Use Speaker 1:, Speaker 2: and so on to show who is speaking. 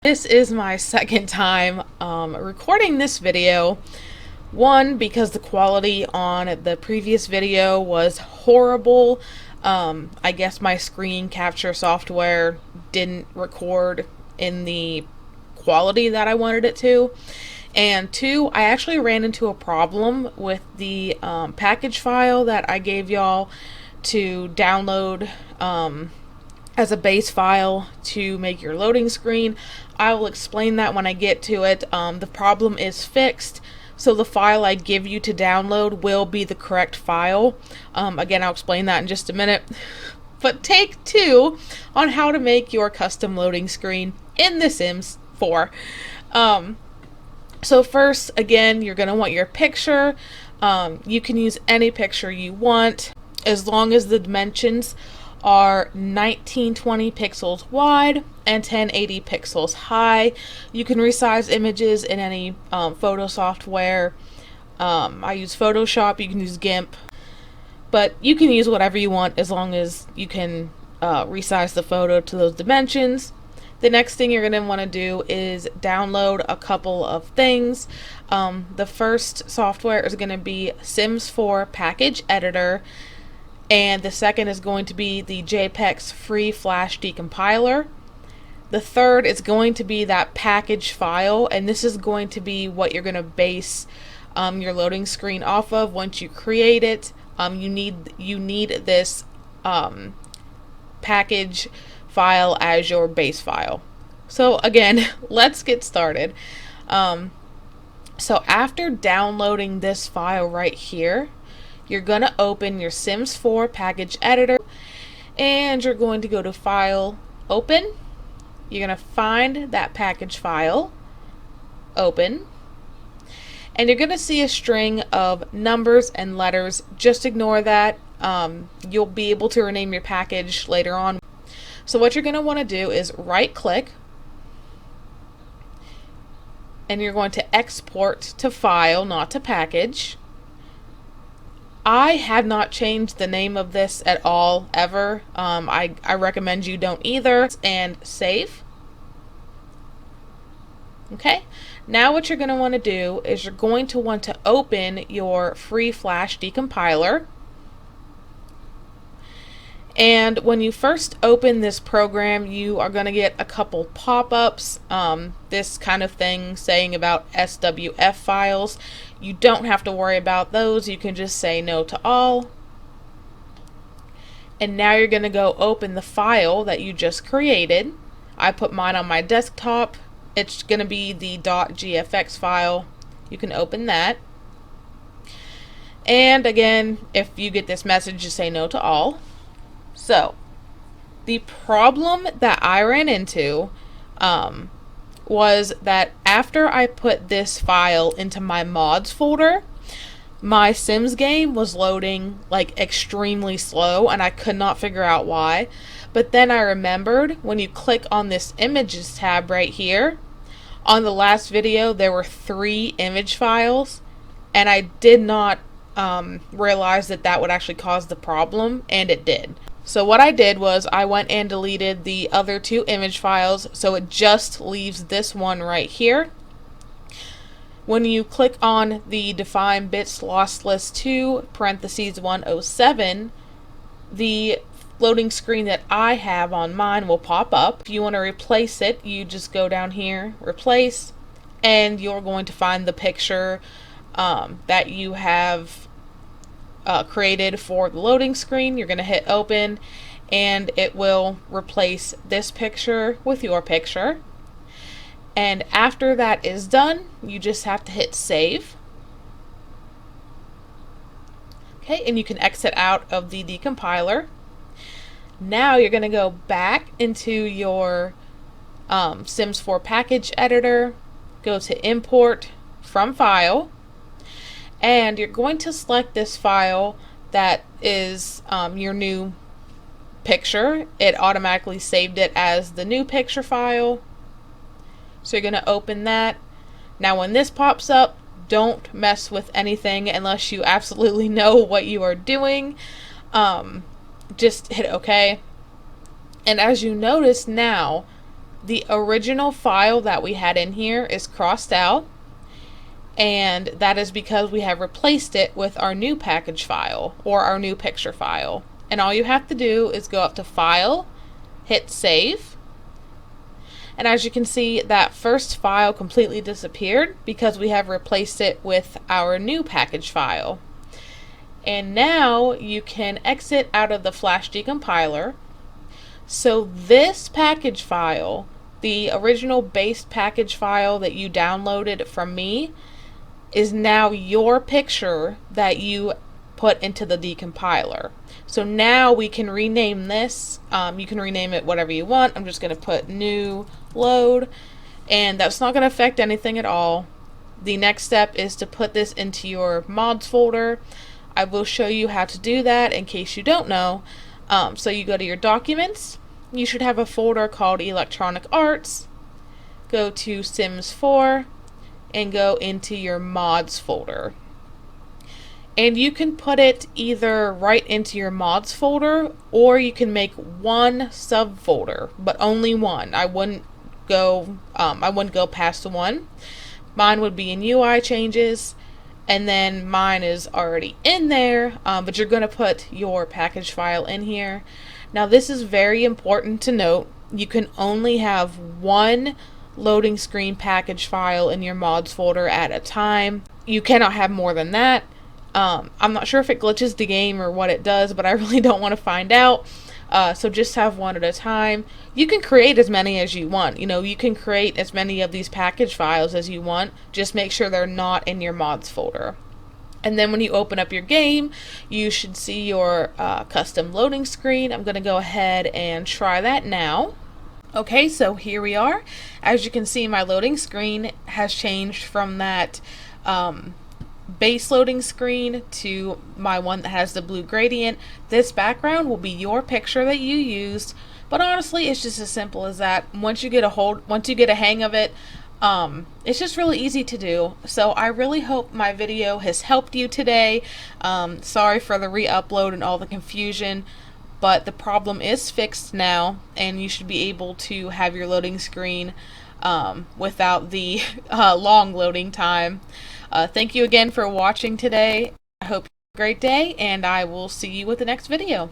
Speaker 1: This is my second time recording this video. One, because the quality on the previous video was horrible. I guess my screen capture software didn't record in the quality that I wanted it to. And two, I actually ran into a problem with the package file that I gave y'all to download as a base file to make your loading screen. I will explain that when I get to it. The problem is fixed, so the file I give you to download will be the correct file. Again, I'll explain that in just a minute. But take two on how to make your custom loading screen in The Sims 4. So first, again, you're going to want your picture. You can use any picture you want, as long as the dimensions are 1920 pixels wide and 1080 pixels high. You can resize images in any photo software. I use Photoshop, you can use GIMP, but you can use whatever you want as long as you can resize the photo to those dimensions. The next thing you're going to want to do is download a couple of things. The first software is going to be Sims 4 Package Editor, and the second is going to be the JPEG's free Flash decompiler. The third is going to be that package file, and this is going to be what you're going to base your loading screen off of once you create it. You need this package file as your base file. So again, let's get started. So after downloading this file right here, you're going to open your Sims 4 Package Editor, and you're going to go to File, Open. You're going to find that package file, Open, and you're going to see a string of numbers and letters. Just ignore that. You'll be able to rename your package later on. So what you're going to want to do is right click, and you're going to export to file, not to package. I have not changed the name of this at all, ever. I recommend you don't either. And save. Okay, now what you're going to want to do is you're going to want to open your free Flash decompiler. And when you first open this program, you are going to get a couple pop-ups, this kind of thing saying about SWF files. You don't have to worry about those. You can just say no to all. And now you're going to go open the file that you just created. I put mine on my desktop. It's going to be the .gfx file. You can open that. And again, if you get this message, just say no to all. So, the problem that I ran into was that after I put this file into my mods folder, my Sims game was loading like extremely slow, and I could not figure out why. But then I remembered, when you click on this images tab right here, on the last video there were 3 image files, and I did not realize that that would actually cause the problem, and it did. So what I did was I went and deleted the other 2 image files, so it just leaves this one right here. When you click on the define bits lossless 2 parentheses 107, the loading screen that I have on mine will pop up. If you want to replace it, you just go down here, replace, and you're going to find the picture that you have created for the loading screen. You're going to hit open, and it will replace this picture with your picture. And after that is done, you just have to hit save. Okay, and you can exit out of the decompiler. Now you're going to go back into your Sims 4 Package Editor, go to Import from File, and you're going to select this file that is your new picture. It automatically saved it as the new picture file. So you're going to open that. Now when this pops up, don't mess with anything unless you absolutely know what you are doing. Just hit OK. And as you notice now, the original file that we had in here is crossed out, and that is because we have replaced it with our new package file or our new picture file. And all you have to do is go up to File, hit Save, and as you can see, that first file completely disappeared because we have replaced it with our new package file. And now you can exit out of the Flash decompiler. So this package file, the original base package file that you downloaded from me, is now your picture that you put into the decompiler. So now we can rename this. You can rename it whatever you want. I'm just going to put new load, and that's not going to affect anything at all. The next step is to put this into your mods folder. I will show you how to do that in case you don't know. So you go to your documents. You should have a folder called Electronic Arts. Go to Sims 4 and go into your mods folder. And you can put it either right into your mods folder, or you can make one subfolder, but only one. I wouldn't go past one. Mine would be in UI changes, and then mine is already in there, but you're going to put your package file in here. Now this is very important to note. You can only have one loading screen package file in your mods folder at a time. You cannot have more than that. I'm not sure if it glitches the game or what it does, but I really don't want to find out. So just have one at a time. You can create as many as you want. You can create as many of these package files as you want. Just make sure they're not in your mods folder. And then when you open up your game, you should see your custom loading screen. I'm going to go ahead and try that now. Okay, so here we are. As you can see, my loading screen has changed from that base loading screen to my one that has the blue gradient. This background will be your picture that you used, but honestly it's just as simple as that. Once you get a hang of it, it's just really easy to do. So I really hope my video has helped you today. Sorry for the re-upload and all the confusion, but the problem is fixed now, and you should be able to have your loading screen without the long loading time. Thank you again for watching today. I hope you have a great day, and I will see you with the next video.